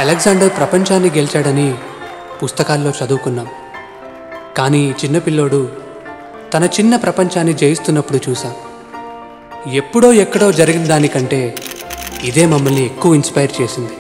Alexander ప్రపంచాన్ని గెలిచాడని పుస్తకాల్లో చదువుకున్నాం. కానీ చిన్నపిల్లోడు తన చిన్న ప్రపంచాన్ని జయిస్తున్నప్పుడు చూసాం. ఎప్పుడో ఎక్కడో జరిగిన దానికంటే ఇదే మమ్మల్ని ఎక్కువ ఇన్స్పైర్ చేసింది.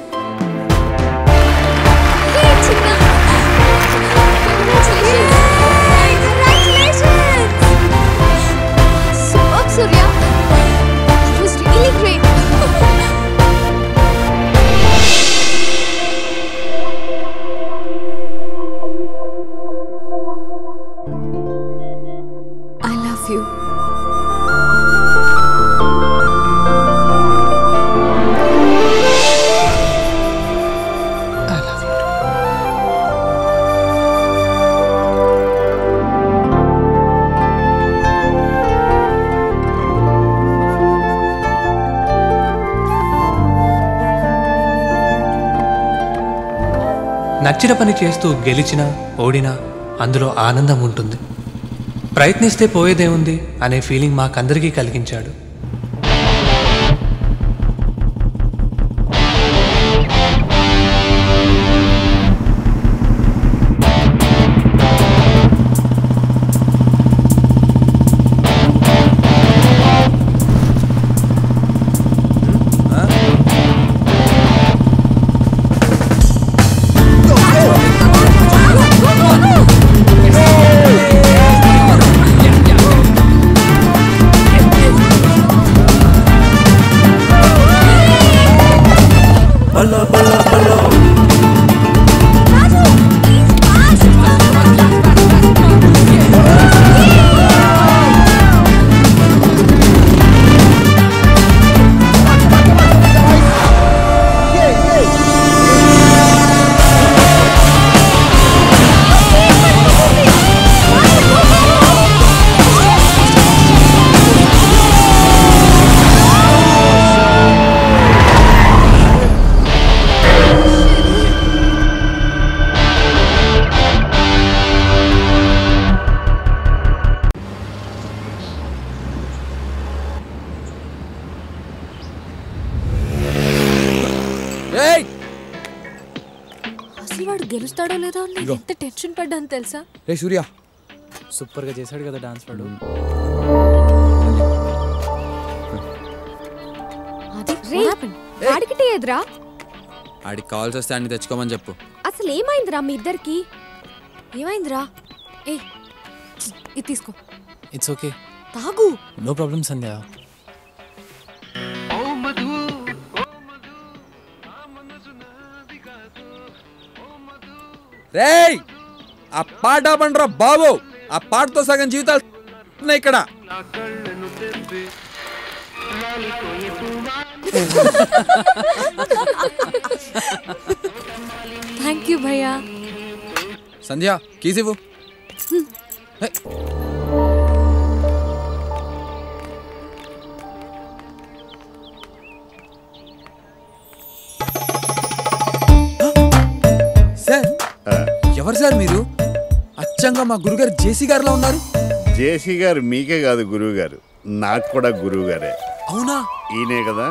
నచ్చిన పని చేస్తూ గెలిచినా ఓడినా అందులో ఆనందం ఉంటుంది. ప్రయత్నిస్తే పోయేదేముంది అనే ఫీలింగ్ మాకందరికీ కలిగించాడు. వాడు గెలుస్తాడో లేదో నేను ఎంత టెన్షన్ పడ్డాను తెలుసా? రే సూర్య సూపర్ గా చేశాడు కదా డాన్స్ వాడు. వాడికి ఎదురా ఆడికి కావాల్సి వస్తే అన్ని తెచ్చుకోమని చెప్పు. అసలు ఏమైందిరా మీ ఇద్దరికి? ఏమైందిరా? ఏ ఇది తీసుకో. ఇట్స్ ఓకే, తాగు. నో ప్రాబ్లం సంధ్య. రేయ్ ఆ పాట పండ్రా బాబు, ఆ పాటతో సగం జీవితాలు ఇక్కడ. థ్యాంక్ యూ భయ్యా. సంధ్య కీస్ ఇవ్వు. ఎవరు సార్ మీరు? అచ్చంగా మా గురుగారు జేసీ గారిలో ఉన్నారు. జేసీ గారు మీకే కాదు గురువు గారు, నాకు కూడా గురువు గారే. అవునా? ఈయనే కదా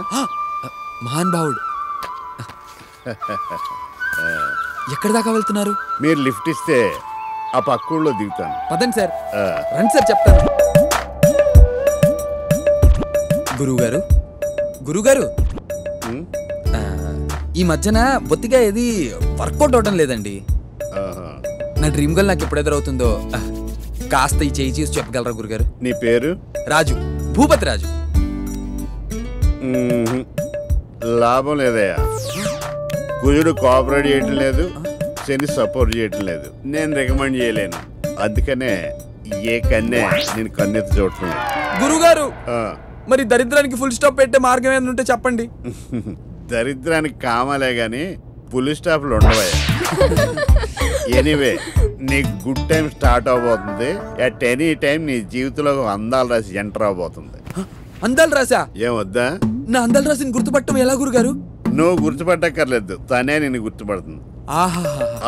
మహాన్ భావుడు. ఎక్కడి దాకా వెళ్తున్నారు? మీరు లిఫ్ట్ ఇస్తే ఆ పక్కూళ్ళో దిగుతాను. పదండి సార్. రండి సార్ చెప్తాను. గురువుగారు గురువుగారు ఈ మధ్యన బొత్తిగా ఏది వర్కౌట్ అవడం లేదండి. నా డ్రీమ్ గర్ల్ నాకు ఎప్పుడు ఎదురవుతుందో కాస్త ఈ చేయి చూసి చెప్పగలరా గురుగారు? నీ పేరు? రాజు, భూపతి రాజు. లాభం లేదయ్యా, కుజుడు కోఆపరేట్ చేయటం లేదు, శని సపోర్ట్ చేయటం లేదు, నేను రికమెండ్ చేయలేను. అందుకనే ఏ కన్నే నేను కన్నెత్తి చూడటం లేదు. గురుగారు మరి దరిద్రానికి ఫుల్ స్టాప్ పెట్టే మార్గం ఏమైనా ఉంటే చెప్పండి. దరిద్రానికి కామాలే గాని ఫుల్ స్టాప్లు ఉండవయ్యా. ఎనీవే నీ గుడ్ టైం స్టార్ట్ అవబోతుంది. అట్ ఎనీ టైం నీ జీవితంలో అందాల రాసి ఎంటర్ అవబోతుంది. అందాల రాసా? ఏమొద్దా? నా అందాల రాసిని గుర్తుపట్టడం ఎలా గురుగారు? నువ్వు గుర్తుపట్టక్కర్లేదు, తనే నిన్ను గుర్తుపడుతుంది.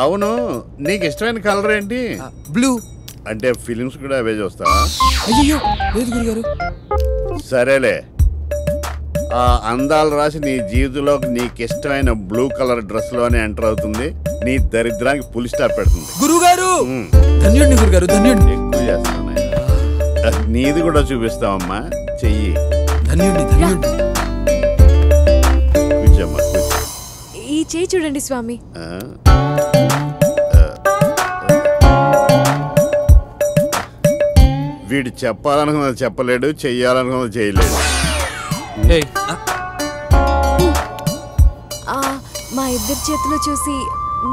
అవును, నీకు ఇష్టమైన కలర్ ఏంటి? బ్లూ. అంటే ఫిలిమ్స్ కూడా అవే చూస్తావా? అయ్యో లేదు గురుగారు. సరేలే, ఆ అందాలు రాసి నీ జీవితంలోకి నీకు ఇష్టమైన బ్లూ కలర్ డ్రెస్ లోనే ఎంటర్ అవుతుంది. నీ దరిద్రానికి పులి స్టాప్ పెడుతుంది. గురుగారు ధన్యుడిని గురుగారు, ధన్యుడిని. ఎక్కువ చేస్తాను. నీది కూడా చూపిస్తామమ్మా, చెయ్యి. ధన్యుడిని, ధన్యుడిని. కూర్చోమ్మా, కూర్చో. ఈ చేయి చూడండి స్వామి. వీడు చెప్పాలనుకున్నది చెప్పలేడు, చెయ్యాలనుకున్నది చేయలేడు. ఏయ్, మా ఇద్దరి చేతులు చూసి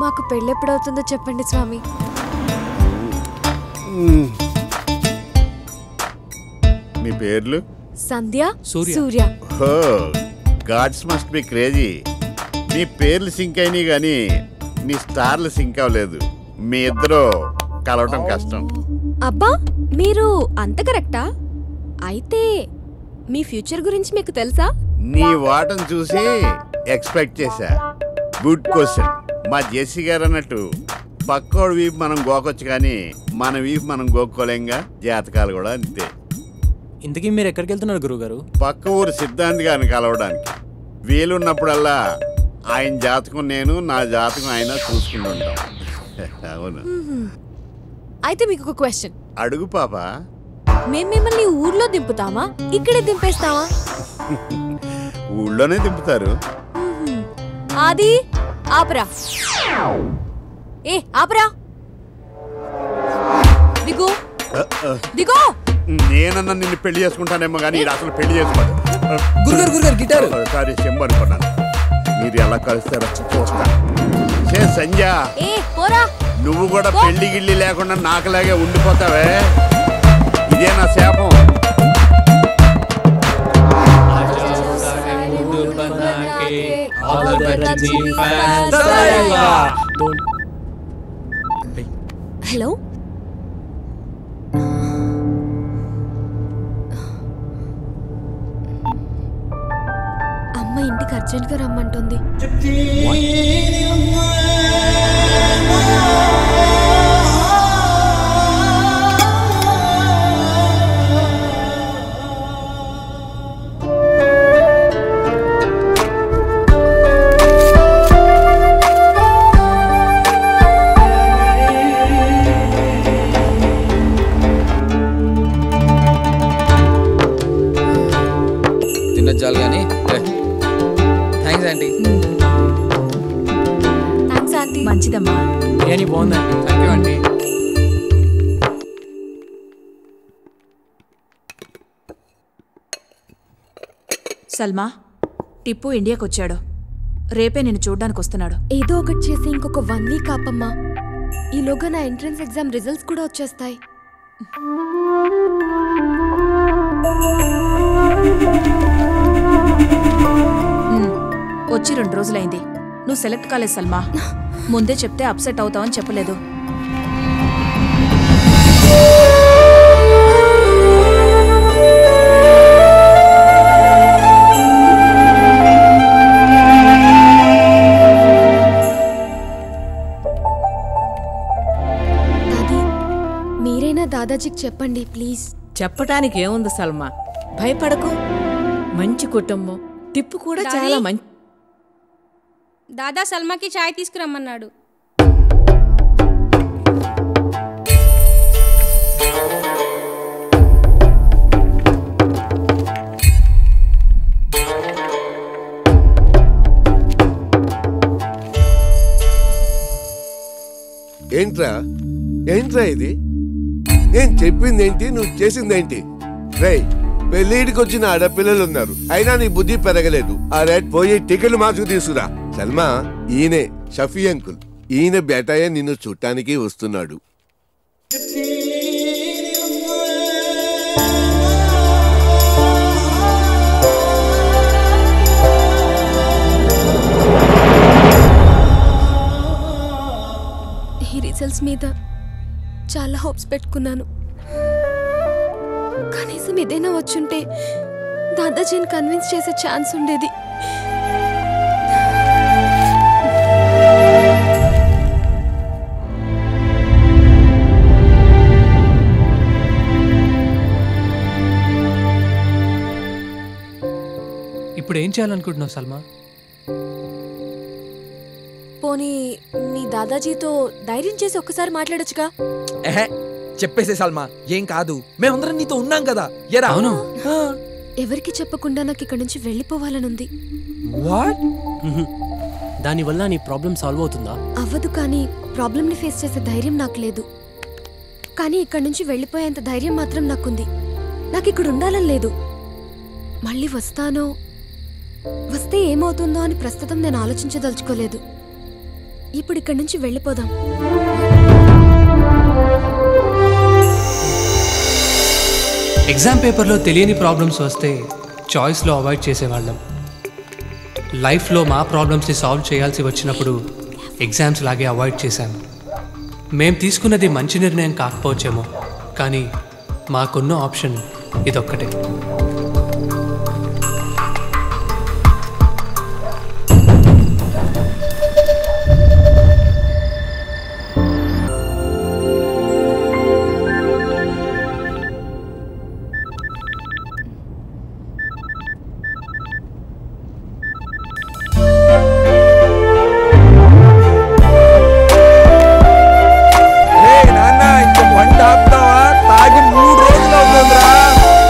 మాకు పెళ్ళెప్పుడవుతుందో చెప్పండి స్వామి. మీ పేర్లు? సంధ్య, సూర్య. సూర్య. హో, గాడ్స్ మస్ట్ బి క్రేజీ. మీ పేర్లు సింక్ అయినాయి కానీ మీ స్టార్లు సింక్ అవ్వలేదు. మీ ఇద్దరు కలవటం కష్టం. అబ్బా, మీరు అంత కరెక్టా? అయితే మీ ఫ్యూచర్ గురించి మీకు తెలుసా? నీ వాటం చూసి ఎక్స్పెక్ట్ చేశా. Good question. మా జెస్సీ గారు అన్నట్టు పక్కోడు వీపు మనం గోకొచ్చు కానీ మన వీపు మనం గోక్కోలేంగా. జాతకాలు కూడా అంతే. ఇంతకీ మీరు ఎక్కడికి వెళ్తున్నారు గురుగారు? పక్క ఊరు సిద్ధాంతి గారిని కలవడానికి. వీలున్నప్పుడల్లా ఆయన జాతకం నేను, నా జాతకం ఆయన చూసుకుంటుంటాం. అవును. అయితే మీకు ఒక క్వశ్చన్. అడుగు పాప. మేము మిమ్మల్ని ఊర్లో దింపుతామా, ఇక్కడే దింపేస్తామా? ఊళ్ళోనే దింపుతారు. ఆది, ఆపరా. ఏ ఆపరా, దిగు దిగో. నేనన్నా నిన్ను పెళ్లి చేసుకుంటానేమో కానీ ఇది అసలు పెళ్లి చేసుకోండి. గురుగారు, గురుగారు గిటారు. సారీ, చెంబు అనుకున్నాను. మీరు ఎలా కలుస్తారో చూస్తా. సంధ్య, ఏ పోరా. నువ్వు కూడా పెళ్లి గిళ్ళి లేకుండా నాకులాగే ఉండిపోతావే. ఇదే నా శాపం. హలో, అమ్మ ఇంటికి అర్జెంట్ గా రమ్మంటుంది. తినొచ్చాలి కానీ. Thanks aunty. Thanks aunty. మంచిదమ్మా. బిర్యానీ బాగుందండి. థ్యాంక్ యూ అండి. సల్మా, టిప్పు ఇండియాకి వచ్చాడు. రేపే నిన్ను చూడ్డానికి వస్తున్నాడు. ఏదో ఒకటి చేసి ఇంకొక 1 వీక్ ఆపమ్మా. ఈలోగా నా ఎంట్రన్స్ ఎగ్జామ్ రిజల్ట్స్ కూడా వచ్చేస్తాయి. వచ్చి 2 రోజులైంది. నువ్వు సెలెక్ట్ కాలేదు సల్మా. ముందే చెప్తే అప్సెట్ అవుతావని చెప్పలేదు. దాదీ, మీరైనా దాదాజీకి చెప్పండి ప్లీజ్. చెప్పటానికి ఏముంది సల్మా, భయపడకు. మంచి కుటుంబం. టిప్పు కూడా చాలా మంచి. దాదా సల్మాకి చాయ్ తీసుకురమ్మన్నాడు. ఏంట్రా ఏంట్రా ఇది? నేను చెప్పిందేంటి, నువ్వు చేసిందేంటి? రేయ్, పెళ్ళిడికి వచ్చిన ఆడపిల్లలున్నారు, అయినా నీ బుద్ధి పెరగలేదు. ఆ రేట్ పోయి టికెట్ మార్చుకు తీసుకురా. సల్మా, ఈయనే షఫీ అంకుల్. ఈయన బేటాయ నిన్ను చూడటానికి వస్తున్నాడు. ఈ రిజల్ట్స్ మీద చాలా హోప్స్ పెట్టుకున్నాను. కనీసం ఏదైనా వచ్చుంటే దాదాజీని కన్విన్స్ చేసే ఛాన్స్ ఉండేది. ఇప్పుడు చేయాలనుకుంటున్నావు సల్మా? పోనీ మీ దాదాజీతో ధైర్యం చేసి ఒక్కసారి మాట్లాడొచ్చుగా. ఎహే చెప్పేసే సల్మా, ఏం కాదు, మేమందరం నీతో ఉన్నాం కదా. ఎరా అవును. ఎవరికి చెప్పకుండా నాకు ఇక్కడి నుంచి వెళ్ళిపోవాలనుంది. వాట్? దానివల్ల నీ ప్రాబ్లం సాల్వ్ అవుతుందా? అవ్వదు, కానీ ప్రాబ్లంని ఫేస్ చేసే ధైర్యం నాకు లేదు. కానీ ఇక్కడి నుంచి వెళ్ళిపోయేంత ధైర్యం మాత్రం నాకుంది. నాకు ఇక్కడ ఉండాలని లేదు. మళ్ళీ వస్తే ఏమవుతుందో అని ప్రస్తుతం నేను ఆలోచించదలుచుకోలేదు. ఇప్పుడు ఇక్కడి నుంచి వెళ్ళిపోదాం. ఎగ్జామ్ పేపర్లో తెలియని ప్రాబ్లమ్స్ వస్తే చాయిస్లో అవాయిడ్ చేసేవాళ్ళం. లైఫ్లో మా ప్రాబ్లమ్స్ని సాల్వ్ చేయాల్సి వచ్చినప్పుడు ఎగ్జామ్స్ లాగే అవాయిడ్ చేశాము. మేం తీసుకున్నది మంచి నిర్ణయం కాకపోవచ్చేమో, కానీ మాకున్న ఆప్షన్ ఇదొక్కటే.